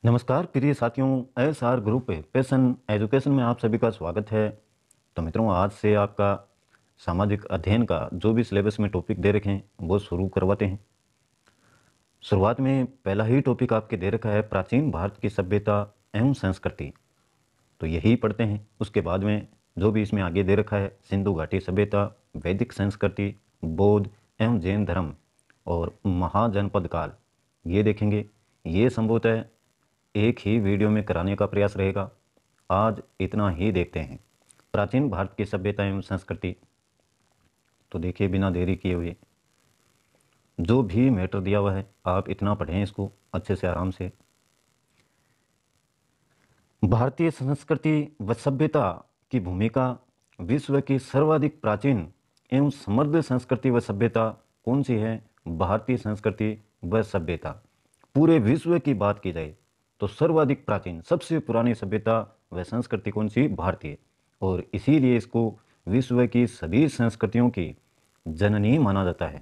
नमस्कार प्रिय साथियों, एसआर ग्रुप पैशन एजुकेशन में आप सभी का स्वागत है। तो मित्रों, आज से आपका सामाजिक अध्ययन का जो भी सिलेबस में टॉपिक दे रखे हैं वो शुरू करवाते हैं। शुरुआत में पहला ही टॉपिक आपके दे रखा है प्राचीन भारत की सभ्यता एवं संस्कृति। तो यही पढ़ते हैं। उसके बाद में जो भी इसमें आगे दे रखा है सिंधु घाटी सभ्यता, वैदिक संस्कृति, बौद्ध एवं जैन धर्म और महाजनपद काल, ये देखेंगे। ये संभवतः एक ही वीडियो में कराने का प्रयास रहेगा। आज इतना ही देखते हैं प्राचीन भारत की सभ्यता एवं संस्कृति। तो देखिए, बिना देरी किए हुए जो भी मैटर दिया हुआ है आप इतना पढ़ें इसको अच्छे से, आराम से। भारतीय संस्कृति व सभ्यता की भूमिका। विश्व की सर्वाधिक प्राचीन एवं समृद्ध संस्कृति व सभ्यता कौन सी है? भारतीय संस्कृति व सभ्यता। पूरे विश्व की बात की जाए तो सर्वाधिक प्राचीन, सबसे पुरानी सभ्यता व संस्कृति कौन सी? भारतीय। और इसीलिए इसको विश्व की सभी संस्कृतियों की जननी माना जाता है।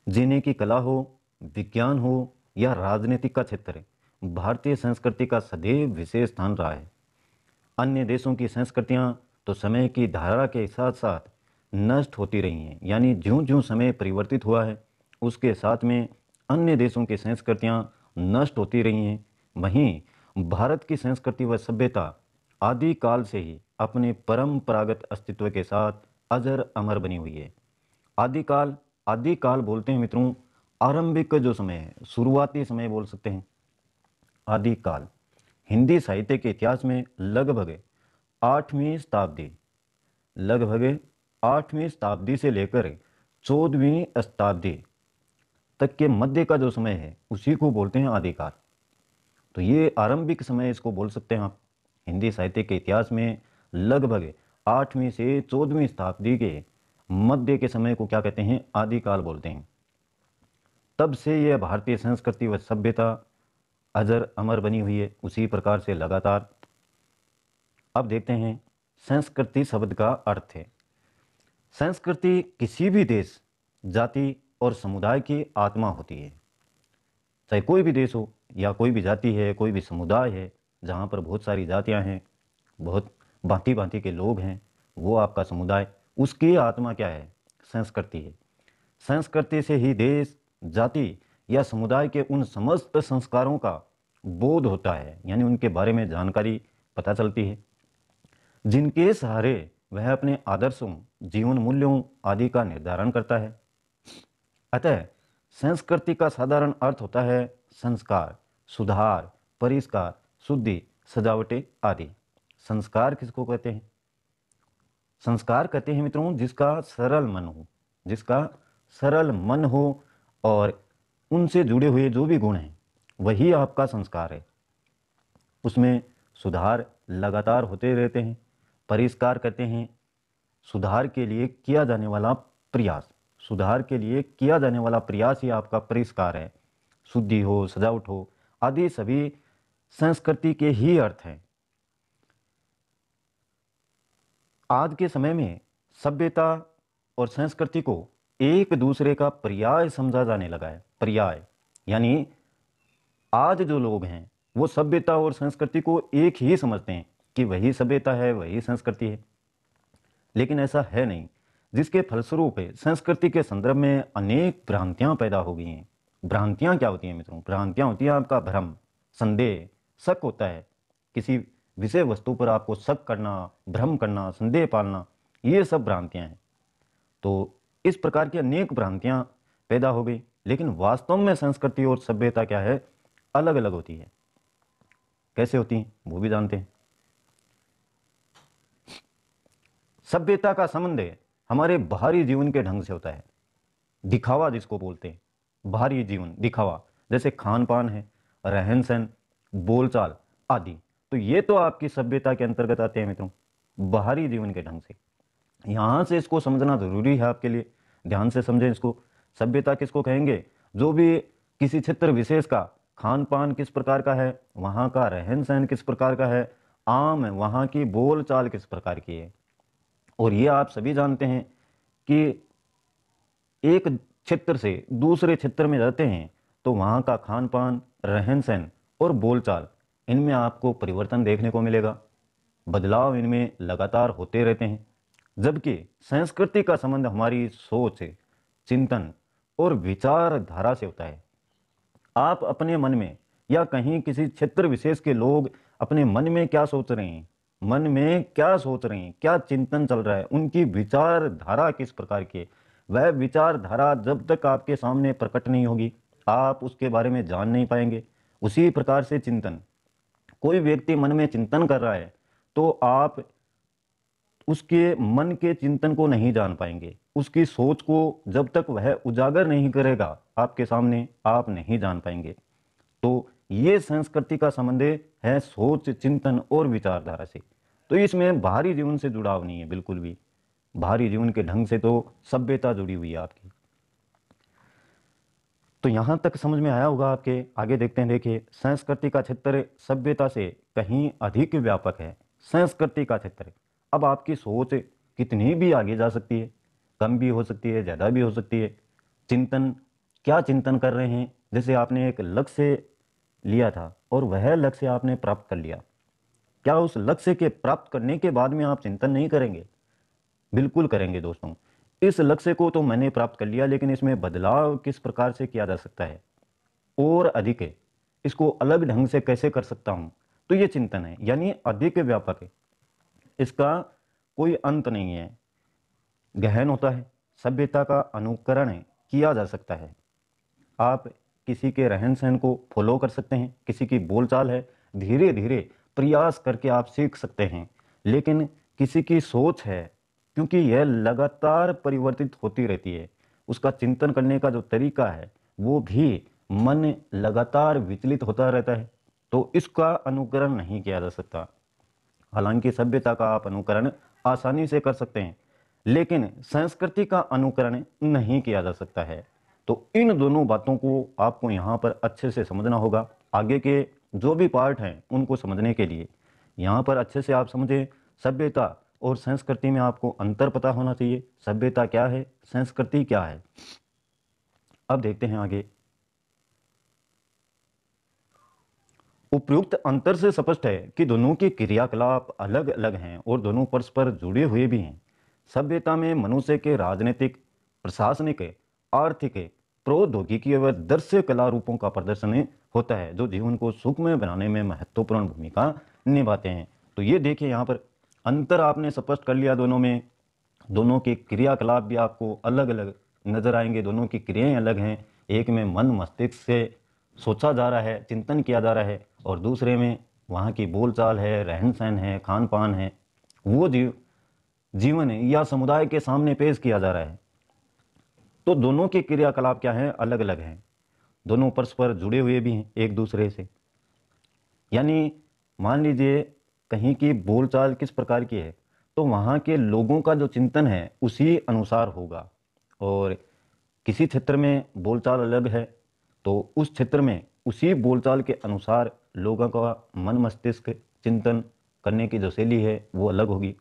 जीने की कला हो, विज्ञान हो या राजनीतिक का क्षेत्र, भारतीय संस्कृति का सदैव विशेष स्थान रहा है। अन्य देशों की संस्कृतियां तो समय की धारा के साथ साथ नष्ट होती रही हैं, यानी ज्यों ज्यों समय परिवर्तित हुआ है उसके साथ में अन्य देशों की संस्कृतियां नष्ट होती रही हैं। वहीं भारत की संस्कृति व सभ्यता आदिकाल से ही अपने परंपरागत अस्तित्व के साथ अजर अमर बनी हुई है। आदिकाल, आदिकाल बोलते हैं मित्रों आरंभिक जो समय है, शुरुआती समय बोल सकते हैं। आदिकाल हिंदी साहित्य के इतिहास में लगभग 8वीं शताब्दी, लगभग 8वीं शताब्दी से लेकर 14वीं शताब्दी तक के मध्य का जो समय है उसी को बोलते हैं आदिकाल। तो ये आरंभिक समय इसको बोल सकते हैं आप। हिंदी साहित्य के इतिहास में लगभग 8वीं से 14वीं शताब्दी के मध्य के समय को क्या कहते हैं? आदिकाल बोलते हैं। तब से यह भारतीय संस्कृति व सभ्यता अजर अमर बनी हुई है, उसी प्रकार से लगातार। अब देखते हैं संस्कृति शब्द का अर्थ है। संस्कृति किसी भी देश, जाति और समुदाय की आत्मा होती है। चाहे कोई भी देश हो या कोई भी जाति है, कोई भी समुदाय है, जहाँ पर बहुत सारी जातियाँ हैं, बहुत भांति भांति के लोग हैं, वो आपका समुदाय, उसकी आत्मा क्या है? संस्कृति है। संस्कृति से ही देश, जाति या समुदाय के उन समस्त संस्कारों का बोध होता है, यानी उनके बारे में जानकारी पता चलती है, जिनके सहारे वह अपने आदर्शों, जीवन मूल्यों आदि का निर्धारण करता है। अतः संस्कृति का साधारण अर्थ होता है संस्कार, सुधार, परिष्कार, शुद्धि, सजावटें आदि। संस्कार किसको कहते हैं? संस्कार कहते हैं मित्रों जिसका सरल मन हो, जिसका सरल मन हो और उनसे जुड़े हुए जो भी गुण हैं वही आपका संस्कार है। उसमें सुधार लगातार होते रहते हैं। परिष्कार कहते हैं सुधार के लिए किया जाने वाला प्रयास, सुधार के लिए किया जाने वाला प्रयास ही आपका परिष्कार है। शुद्धि हो, सजावट हो आदि सभी संस्कृति के ही अर्थ हैं। आज के समय में सभ्यता और संस्कृति को एक दूसरे का पर्याय समझा जाने लगा है। पर्याय यानी आज जो लोग हैं वो सभ्यता और संस्कृति को एक ही समझते हैं कि वही सभ्यता है, वही संस्कृति है। लेकिन ऐसा है नहीं, जिसके फलस्वरूप संस्कृति के संदर्भ में अनेक भ्रांतियां पैदा हो गई हैं। भ्रांतियां क्या होती हैं मित्रों? भ्रांतियां होती हैं आपका भ्रम, संदेह, शक होता है। किसी विषय वस्तु पर आपको शक करना, भ्रम करना, संदेह पालना, ये सब भ्रांतियां हैं। तो इस प्रकार की अनेक भ्रांतियां पैदा हो गई। लेकिन वास्तव में संस्कृति और सभ्यता क्या है? अलग अलग होती है। कैसे होती हैं वो भी जानते हैं। सभ्यता का संबंध हमारे बाहरी जीवन के ढंग से होता है। दिखावा जिसको बोलते हैं, बाहरी जीवन दिखावा, जैसे खान पान है, रहन सहन, बोलचाल आदि। तो ये तो आपकी सभ्यता के अंतर्गत आते हैं मित्रों, बाहरी जीवन के ढंग से। यहां से इसको समझना जरूरी है आपके लिए। ध्यान से समझें इसको। सभ्यता किसको कहेंगे? जो भी किसी क्षेत्र विशेष का खान पान किस प्रकार का है, वहां का रहन सहन किस प्रकार का है, आम वहां की बोलचाल किस प्रकार की है। और ये आप सभी जानते हैं कि एक क्षेत्र से दूसरे क्षेत्र में जाते हैं तो वहाँ का खान पान, रहन सहन और बोलचाल, इनमें आपको परिवर्तन देखने को मिलेगा। बदलाव इनमें लगातार होते रहते हैं। जबकि संस्कृति का संबंध हमारी सोच, चिंतन और विचारधारा से होता है। आप अपने मन में या कहीं किसी क्षेत्र विशेष के लोग अपने मन में क्या सोच रहे हैं, मन में क्या सोच रहे हैं, क्या चिंतन चल रहा है, उनकी विचारधारा किस प्रकार की है, वह विचारधारा जब तक आपके सामने प्रकट नहीं होगी आप उसके बारे में जान नहीं पाएंगे। उसी प्रकार से चिंतन, कोई व्यक्ति मन में चिंतन कर रहा है तो आप उसके मन के चिंतन को नहीं जान पाएंगे। उसकी सोच को जब तक वह उजागर नहीं करेगा आपके सामने, आप नहीं जान पाएंगे। तो ये संस्कृति का संबंध है सोच, चिंतन और विचारधारा से। तो इसमें बाहरी जीवन से जुड़ाव नहीं है बिल्कुल भी। बाहरी जीवन के ढंग से तो सभ्यता जुड़ी हुई है आपकी। तो यहां तक समझ में आया होगा आपके। आगे देखते हैं। देखिए, संस्कृति का क्षेत्र सभ्यता से कहीं अधिक व्यापक है। संस्कृति का क्षेत्र, अब आपकी सोच कितनी भी आगे जा सकती है, कम भी हो सकती है, ज़्यादा भी हो सकती है। चिंतन, क्या चिंतन कर रहे हैं, जैसे आपने एक लक्ष्य लिया था और वह लक्ष्य आपने प्राप्त कर लिया, क्या उस लक्ष्य के प्राप्त करने के बाद में आप चिंतन नहीं करेंगे? बिल्कुल करेंगे दोस्तों। इस लक्ष्य को तो मैंने प्राप्त कर लिया, लेकिन इसमें बदलाव किस प्रकार से किया जा सकता है और अधिक है, इसको अलग ढंग से कैसे कर सकता हूं, तो ये चिंतन है, यानी अधिक व्यापक है, इसका कोई अंत नहीं है, गहन होता है। सभ्यता का अनुकरण किया जा सकता है। आप किसी के रहन सहन को फॉलो कर सकते हैं, किसी की बोलचाल है, धीरे धीरे प्रयास करके आप सीख सकते हैं। लेकिन किसी की सोच है, क्योंकि यह लगातार परिवर्तित होती रहती है, उसका चिंतन करने का जो तरीका है वो भी मन लगातार विचलित होता रहता है, तो इसका अनुकरण नहीं किया जा सकता। हालांकि सभ्यता का आप अनुकरण आसानी से कर सकते हैं, लेकिन संस्कृति का अनुकरण नहीं किया जा सकता है। तो इन दोनों बातों को आपको यहाँ पर अच्छे से समझना होगा। आगे के जो भी पार्ट हैं उनको समझने के लिए यहाँ पर अच्छे से आप समझें। सभ्यता और संस्कृति में आपको अंतर पता होना चाहिए। सभ्यता क्या है, संस्कृति क्या है। अब देखते हैं आगे। उपयुक्त अंतर से स्पष्ट है कि दोनों के क्रियाकलाप अलग अलग हैं और दोनों परस्पर जुड़े हुए भी हैं। सभ्यता में मनुष्य के राजनीतिक, प्रशासनिक, आर्थिक, प्रौद्योगिकी व दृश्य कला रूपों का प्रदर्शन होता है, जो जीवन को सुखमय बनाने में महत्वपूर्ण भूमिका निभाते हैं। तो ये देखिए, यहाँ पर अंतर आपने स्पष्ट कर लिया दोनों में। दोनों के क्रियाकलाप भी आपको अलग अलग नजर आएंगे, दोनों की क्रियाएं अलग हैं। एक में मन मस्तिष्क से सोचा जा रहा है, चिंतन किया जा रहा है, और दूसरे में वहाँ की बोलचाल है, रहन सहन है, खान पान है, वो जीवन है या समुदाय के सामने पेश किया जा रहा है। तो दोनों के क्रियाकलाप क्या हैं, अलग अलग हैं। दोनों परस्पर जुड़े हुए भी हैं एक दूसरे से। यानी मान लीजिए कहीं की बोलचाल किस प्रकार की है, तो वहाँ के लोगों का जो चिंतन है उसी अनुसार होगा। और किसी क्षेत्र में बोलचाल अलग है तो उस क्षेत्र में उसी बोलचाल के अनुसार लोगों का मन मस्तिष्क चिंतन करने की जो शैली है वो अलग होगी।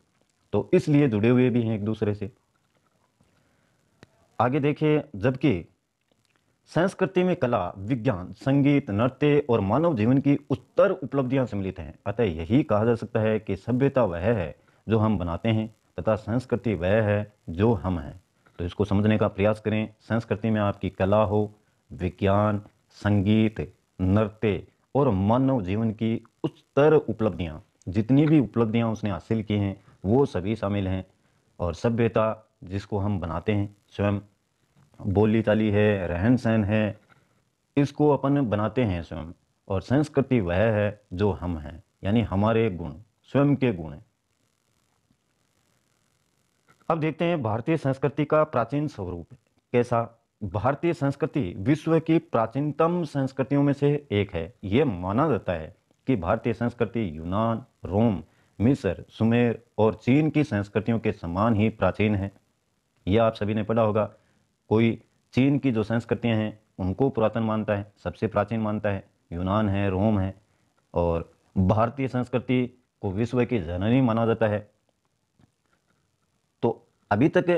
तो इसलिए जुड़े हुए भी हैं एक दूसरे से। आगे देखिए, जबकि संस्कृति में कला, विज्ञान, संगीत, नृत्य और मानव जीवन की उच्चतर उपलब्धियां सम्मिलित हैं, अतः यही कहा जा सकता है कि सभ्यता वह है जो हम बनाते हैं तथा संस्कृति वह है जो हम हैं। तो इसको समझने का प्रयास करें। संस्कृति में आपकी कला हो, विज्ञान, संगीत, नृत्य और मानव जीवन की उच्चतर उपलब्धियां, जितनी भी उपलब्धियां उसने हासिल की हैं वो सभी शामिल हैं। और सभ्यता जिसको हम बनाते हैं स्वयं, बोली चाली है, रहन सहन है, इसको अपन बनाते हैं स्वयं। और संस्कृति वह है जो हम हैं, यानी हमारे गुण, स्वयं के गुण हैं। अब देखते हैं भारतीय संस्कृति का प्राचीन स्वरूप कैसा। भारतीय संस्कृति विश्व की प्राचीनतम संस्कृतियों में से एक है। यह माना जाता है कि भारतीय संस्कृति यूनान, रोम, मिस्र, सुमेर और चीन की संस्कृतियों के समान ही प्राचीन है। यह आप सभी ने पढ़ा होगा। कोई चीन की जो संस्कृतियां हैं उनको पुरातन मानता है, सबसे प्राचीन मानता है, यूनान है, रोम है। और भारतीय संस्कृति को विश्व की जननी माना जाता है। तो अभी तक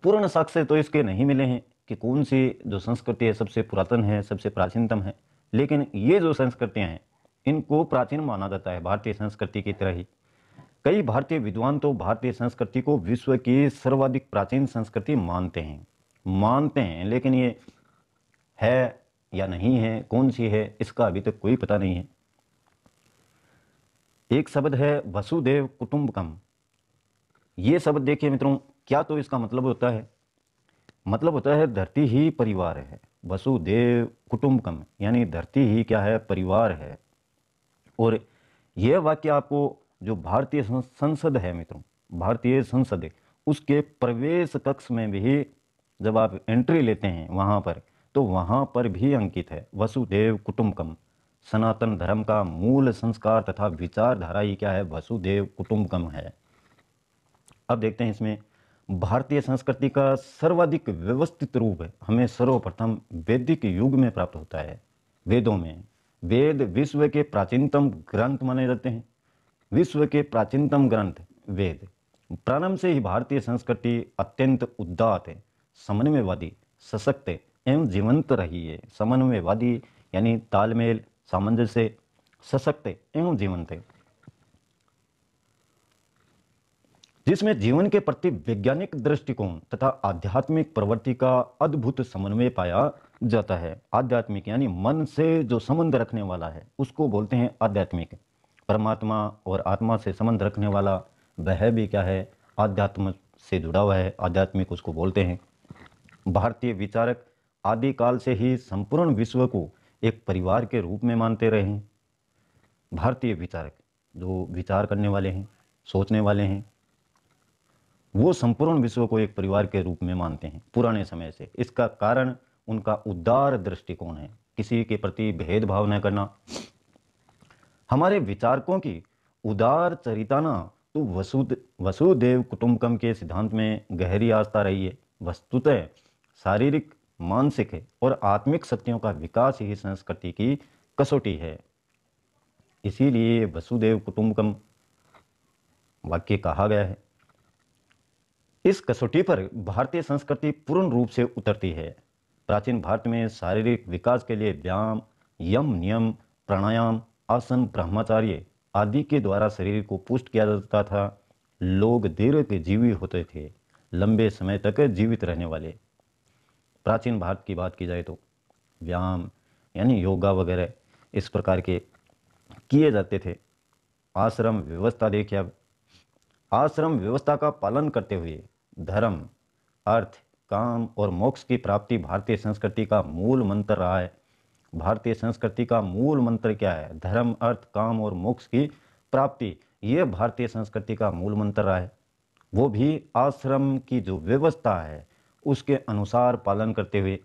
पूर्ण साक्ष्य तो इसके नहीं मिले हैं कि कौन सी जो संस्कृति है सबसे पुरातन है, सबसे प्राचीनतम है। लेकिन ये जो संस्कृतियां हैं इनको प्राचीन माना जाता है भारतीय संस्कृति की तरह ही। कई भारतीय विद्वान तो भारतीय संस्कृति को विश्व की सर्वाधिक प्राचीन संस्कृति मानते हैं, लेकिन ये है या नहीं है, कौन सी है, इसका अभी तक कोई पता नहीं है। एक शब्द है वसुदेव कुटुंबकम। ये शब्द देखिए मित्रों, क्या तो इसका मतलब होता है, मतलब होता है धरती ही परिवार है। वसुदेव कुटुंबकम यानी धरती ही क्या है, परिवार है। और यह वाक्य आपको जो भारतीय संसद है मित्रों, भारतीय संसद है, उसके प्रवेश कक्ष में भी जब आप एंट्री लेते हैं वहाँ पर, तो वहाँ पर भी अंकित है वसुदेव कुटुंबकम। सनातन धर्म का मूल संस्कार तथा विचारधारा ही क्या है, वसुदेव कुटुंबकम है। अब देखते हैं इसमें भारतीय संस्कृति का सर्वाधिक व्यवस्थित रूप हमें सर्वप्रथम वैदिक युग में प्राप्त होता है। वेदों में, वेद विश्व के प्राचीनतम ग्रंथ माने जाते हैं। विश्व के प्राचीनतम ग्रंथ वेद। प्रारंभ से ही भारतीय संस्कृति अत्यंत उदात्त है, समन्वयवादी, सशक्त एवं जीवंत रही है। समन्वयवादी यानी तालमेल, सामंजस्य, सशक्त एवं जीवंत है, जिसमें जीवन के प्रति वैज्ञानिक दृष्टिकोण तथा आध्यात्मिक प्रवृत्ति का अद्भुत समन्वय पाया जाता है। आध्यात्मिक यानी मन से जो संबंध रखने वाला है उसको बोलते हैं आध्यात्मिक। परमात्मा और आत्मा से संबंध रखने वाला वह भी क्या है, आध्यात्म से जुड़ा हुआ है, आध्यात्मिक उसको बोलते हैं। भारतीय विचारक आदिकाल से ही संपूर्ण विश्व को एक परिवार के रूप में मानते रहे हैं। भारतीय विचारक जो विचार करने वाले हैं, सोचने वाले हैं, वो संपूर्ण विश्व को एक परिवार के रूप में मानते हैं पुराने समय से। इसका कारण उनका उदार दृष्टिकोण है, किसी के प्रति भेदभाव न करना। हमारे विचारकों की उदार चरिताना तो वसुदेव कुटुंबकम के सिद्धांत में गहरी आस्था रही है। वस्तुतः शारीरिक, मानसिक और आत्मिक शक्तियों का विकास ही संस्कृति की कसौटी है। इसीलिए वसुदेव कुटुंबकम वाक्य कहा गया है। इस कसौटी पर भारतीय संस्कृति पूर्ण रूप से उतरती है। प्राचीन भारत में शारीरिक विकास के लिए व्यायाम, यम नियम, प्राणायाम, आसन, ब्रह्मचार्य आदि के द्वारा शरीर को पुष्ट किया जाता था। लोग दीर्घजीवी होते थे, लंबे समय तक जीवित रहने वाले। प्राचीन भारत की बात की जाए तो व्यायाम यानी योगा वगैरह इस प्रकार के किए जाते थे। आश्रम व्यवस्था देखिए, अब आश्रम व्यवस्था का पालन करते हुए धर्म, अर्थ, काम और मोक्ष की प्राप्ति भारतीय संस्कृति का मूल मंत्र रहा है। भारतीय संस्कृति का मूल मंत्र क्या है? धर्म, अर्थ, काम और मोक्ष की प्राप्ति, ये भारतीय संस्कृति का मूल मंत्र रहा है। वो भी आश्रम की जो व्यवस्था है उसके अनुसार पालन करते हुए।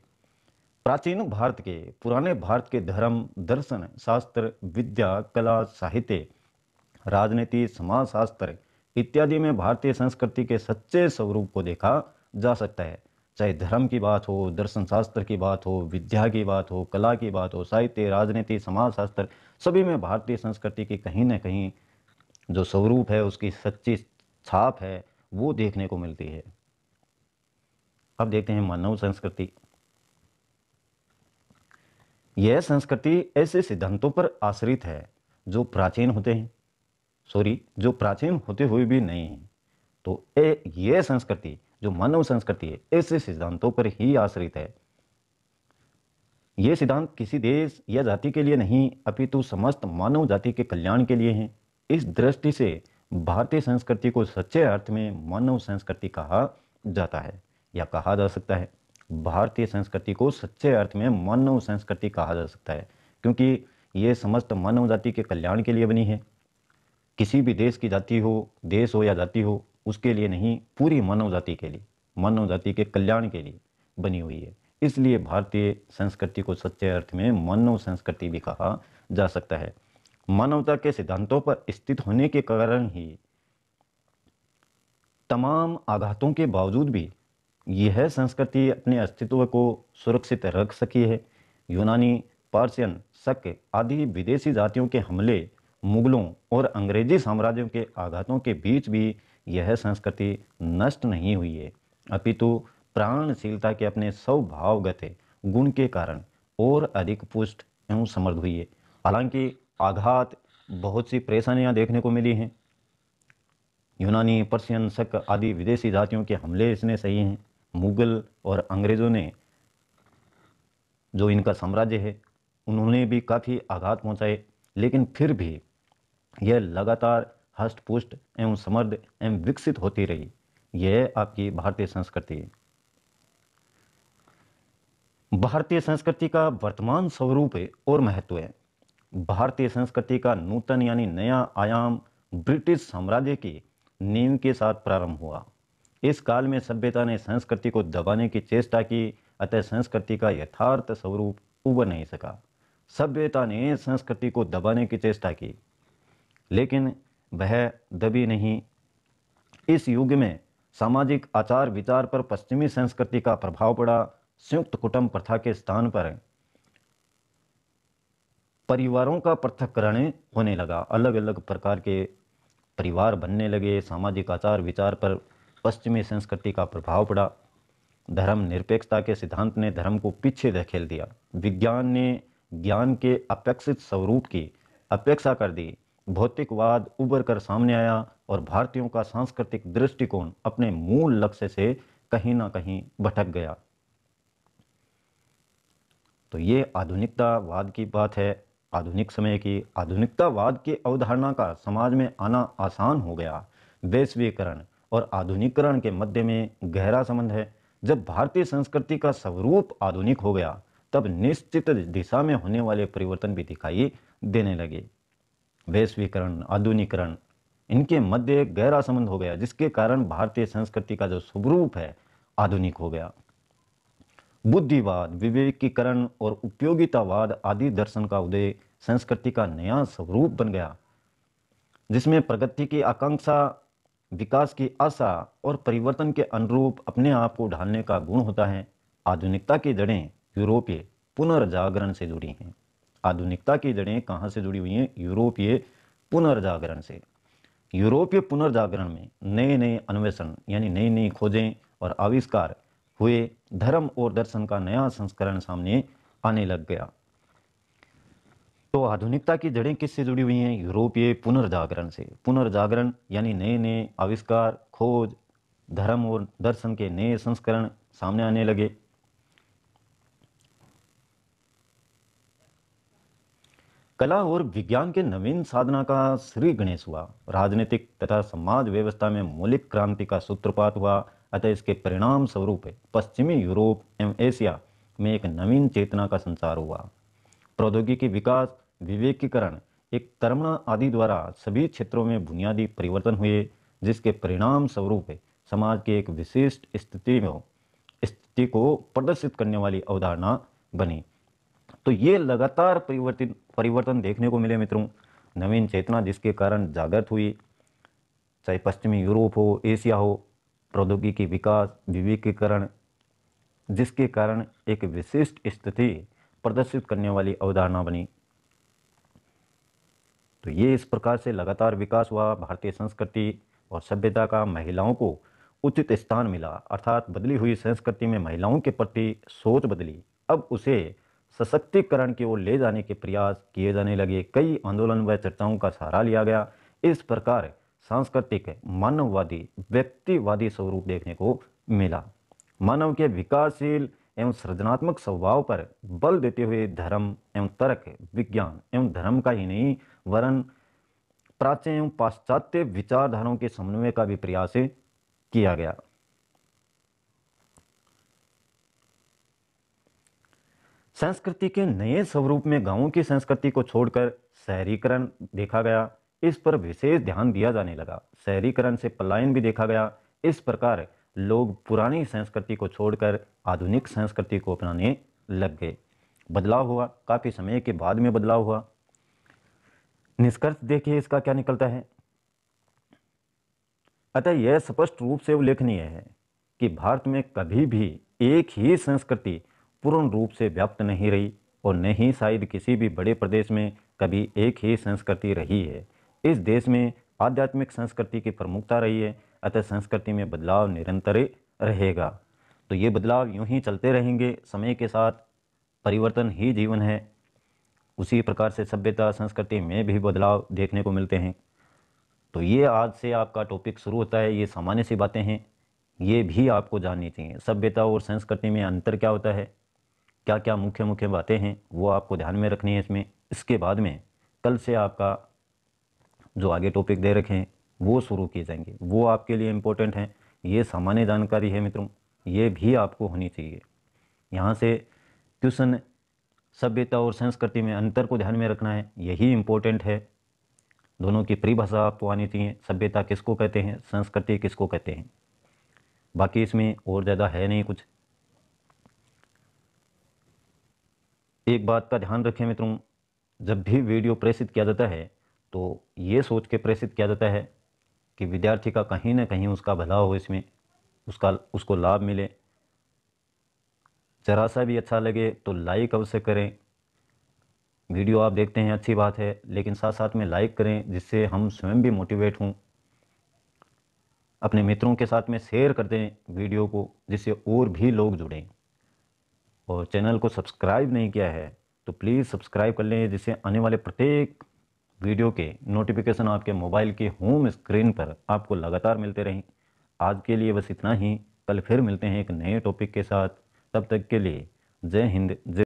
प्राचीन भारत के, पुराने भारत के धर्म, दर्शन, शास्त्र, विद्या, कला, साहित्य, राजनीति, समाजशास्त्र इत्यादि में भारतीय संस्कृति के सच्चे स्वरूप को देखा जा सकता है। चाहे धर्म की बात हो, दर्शन शास्त्र की बात हो, विद्या की बात हो, कला की बात हो, साहित्य, राजनीति, समाजशास्त्र, सभी में भारतीय संस्कृति की कहीं न कहीं जो स्वरूप है, उसकी सच्ची छाप है, वो देखने को मिलती है। अब देखते हैं मानव संस्कृति। यह संस्कृति ऐसे सिद्धांतों पर आश्रित है जो प्राचीन होते हुए भी नहीं है। तो यह संस्कृति जो मानव संस्कृति है ऐसे सिद्धांतों पर ही आश्रित है। ये सिद्धांत किसी देश या जाति के लिए नहीं, अपितु समस्त मानव जाति के कल्याण के लिए हैं। इस दृष्टि से भारतीय संस्कृति को सच्चे अर्थ में मानव संस्कृति कहा जाता है या कहा जा सकता है। भारतीय संस्कृति को सच्चे अर्थ में मानव संस्कृति कहा जा सकता है, क्योंकि ये समस्त मानव जाति के कल्याण के लिए बनी है। किसी भी देश की जाति हो, देश हो या जाति हो, उसके लिए नहीं, पूरी मानव जाति के लिए, मानव जाति के कल्याण के लिए बनी हुई है। इसलिए भारतीय संस्कृति को सच्चे अर्थ में मानव संस्कृति भी कहा जा सकता है। मानवता के सिद्धांतों पर स्थित होने के कारण ही तमाम आघातों के बावजूद भी यह संस्कृति अपने अस्तित्व को सुरक्षित रख सकी है। यूनानी, पर्शियन, शक आदि विदेशी जातियों के हमले, मुगलों और अंग्रेजी साम्राज्यों के आघातों के बीच भी यह संस्कृति नष्ट नहीं हुई है, अपितु प्राणशीलता के अपने स्वभावगत गुण के कारण और अधिक पुष्ट एवं समृद्ध हुई है। हालांकि आघात, बहुत सी परेशानियां देखने को मिली हैं। यूनानी, पर्शियन, शक आदि विदेशी जातियों के हमले इसने सही हैं। मुगल और अंग्रेज़ों ने, जो इनका साम्राज्य है, उन्होंने भी काफ़ी आघात पहुंचाए, लेकिन फिर भी यह लगातार हष्ट पुष्ट एवं समृद्ध एवं विकसित होती रही। यह आपकी भारतीय संस्कृति है। भारतीय संस्कृति का वर्तमान स्वरूप और महत्व है। भारतीय संस्कृति का नूतन यानी नया आयाम ब्रिटिश साम्राज्य की नींव के साथ प्रारंभ हुआ। इस काल में सभ्यता ने संस्कृति को दबाने की चेष्टा की, अतः संस्कृति का यथार्थ स्वरूप उभर नहीं सका। सभ्यता ने संस्कृति को दबाने की चेष्टा की, लेकिन वह दबी नहीं। इस युग में सामाजिक आचार विचार पर पश्चिमी संस्कृति का प्रभाव पड़ा। संयुक्त कुटुंब प्रथा के स्थान पर परिवारों का पृथक्करण होने लगा। अलग अलग प्रकार के परिवार बनने लगे। सामाजिक आचार विचार पर पश्चिमी संस्कृति का प्रभाव पड़ा। धर्म निरपेक्षता के सिद्धांत ने धर्म को पीछे धकेल दिया। विज्ञान ने ज्ञान के अपेक्षित स्वरूप की अपेक्षा कर दी। भौतिकवाद उभर कर सामने आया और भारतीयों का सांस्कृतिक दृष्टिकोण अपने मूल लक्ष्य से कहीं ना कहीं भटक गया। तो ये आधुनिकतावाद की बात है। आधुनिक समय की आधुनिकतावाद की अवधारणा का समाज में आना आसान हो गया। वैश्वीकरण और आधुनिकीकरण के मध्य में गहरा संबंध है। जब भारतीय संस्कृति का स्वरूप आधुनिक हो गया, तब निश्चित दिशा में होने वाले परिवर्तन भी दिखाई देने लगे। वैश्वीकरण, आधुनिकीकरण, इनके मध्य गहरा संबंध हो गया, जिसके कारण भारतीय संस्कृति का जो स्वरूप है आधुनिक हो गया। बुद्धिवाद, विवेकीकरण और उपयोगितावाद आदि दर्शन का उदय संस्कृति का नया स्वरूप बन गया, जिसमें प्रगति की आकांक्षा, विकास की आशा और परिवर्तन के अनुरूप अपने आप को ढालने का गुण होता है। आधुनिकता की जड़ें यूरोपीय पुनर्जागरण से जुड़ी हैं। आधुनिकता की जड़ें कहाँ से जुड़ी हुई हैं? यूरोपीय पुनर्जागरण से। यूरोपीय पुनर्जागरण में नए नए अन्वेषण यानी नई नई खोजें और आविष्कार हुए। धर्म और दर्शन का नया संस्करण सामने आने लग गया। तो आधुनिकता की जड़ें किससे जुड़ी हुई हैं? यूरोपीय पुनर्जागरण से। पुनर्जागरण यानी नए नए आविष्कार, खोज, धर्म और दर्शन के नए संस्करण सामने आने लगे। कला और विज्ञान के नवीन साधना का श्री गणेश हुआ। राजनीतिक तथा समाज व्यवस्था में मौलिक क्रांति का सूत्रपात हुआ। अतः इसके परिणाम स्वरूप पश्चिमी यूरोप एवं एशिया में एक नवीन चेतना का संचार हुआ। प्रौद्योगिकी विकास, विवेकीकरण, एक तरमणा आदि द्वारा सभी क्षेत्रों में बुनियादी परिवर्तन हुए, जिसके परिणाम स्वरूप समाज की एक विशिष्ट स्थिति को प्रदर्शित करने वाली अवधारणा बनी। तो ये लगातार परिवर्तन देखने को मिले मित्रों। नवीन चेतना जिसके कारण जागृत हुई, चाहे पश्चिमी यूरोप हो, एशिया हो। प्रौद्योगिकी विकास, विवेकीकरण, जिसके कारण एक विशिष्ट स्थिति प्रदर्शित करने वाली अवधारणा बनी। तो ये इस प्रकार से लगातार विकास हुआ। भारतीय संस्कृति और सभ्यता का महिलाओं को उचित स्थान मिला, अर्थात बदली हुई संस्कृति में महिलाओं के प्रति सोच बदली। अब उसे सशक्तिकरण की ओर ले जाने के प्रयास किए जाने लगे। कई आंदोलन व चर्चाओं का सहारा लिया गया। इस प्रकार सांस्कृतिक मानववादी व्यक्तिवादी स्वरूप देखने को मिला। मानव के विकासशील एवं सृजनात्मक स्वभाव पर बल देते हुए धर्म एवं तर्क, विज्ञान एवं धर्म का ही नहीं वरन प्राच्य एवं पाश्चात्य विचारधाराओं के समन्वय का भी प्रयास किया गया। संस्कृति के नए स्वरूप में गांवों की संस्कृति को छोड़कर शहरीकरण देखा गया। इस पर विशेष ध्यान दिया जाने लगा। शहरीकरण से पलायन भी देखा गया। इस प्रकार लोग पुरानी संस्कृति को छोड़कर आधुनिक संस्कृति को अपनाने लग गए। बदलाव हुआ, काफी समय के बाद में बदलाव हुआ। निष्कर्ष देखिए इसका क्या निकलता है। अतः यह स्पष्ट रूप से उल्लेखनीय है कि भारत में कभी भी एक ही संस्कृति पूर्ण रूप से व्याप्त नहीं रही और न ही शायद किसी भी बड़े प्रदेश में कभी एक ही संस्कृति रही है। इस देश में आध्यात्मिक संस्कृति की प्रमुखता रही है, अतः संस्कृति में बदलाव निरंतर रहेगा। तो ये बदलाव यूं ही चलते रहेंगे। समय के साथ परिवर्तन ही जीवन है। उसी प्रकार से सभ्यता संस्कृति में भी बदलाव देखने को मिलते हैं। तो ये आज से आपका टॉपिक शुरू होता है, ये सामान्य सी बातें हैं, ये भी आपको जाननी चाहिए। सभ्यता और संस्कृति में अंतर क्या होता है, क्या क्या मुख्य मुख्य बातें हैं, वो आपको ध्यान में रखनी है इसमें। इसके बाद में कल से आपका जो आगे टॉपिक दे रखे हैं वो शुरू किए जाएंगे, वो आपके लिए इम्पोर्टेंट हैं। ये सामान्य जानकारी है मित्रों, ये भी आपको होनी चाहिए। यहाँ से क्वेश्चन सभ्यता और संस्कृति में अंतर को ध्यान में रखना है, यही इम्पोर्टेंट है। दोनों की परिभाषा आपको आनी चाहिए, सभ्यता किसको कहते हैं, संस्कृति किसको कहते हैं। बाकी इसमें और ज़्यादा है नहीं कुछ। एक बात का ध्यान रखें मित्रों, जब भी वीडियो प्रेषित किया जाता है तो ये सोच के प्रेषित किया जाता है कि विद्यार्थी का कहीं ना कहीं उसका भला हो, इसमें उसको लाभ मिले। जरा सा भी अच्छा लगे तो लाइक अवश्य करें। वीडियो आप देखते हैं अच्छी बात है, लेकिन साथ साथ में लाइक करें, जिससे हम स्वयं भी मोटिवेट हों। अपने मित्रों के साथ में शेयर कर दें वीडियो को, जिससे और भी लोग जुड़ें। और चैनल को सब्सक्राइब नहीं किया है तो प्लीज़ सब्सक्राइब कर लें, जिससे आने वाले प्रत्येक वीडियो के नोटिफिकेशन आपके मोबाइल की होम स्क्रीन पर आपको लगातार मिलते रहें। आज के लिए बस इतना ही, कल फिर मिलते हैं एक नए टॉपिक के साथ। तब तक के लिए जय हिंद, जय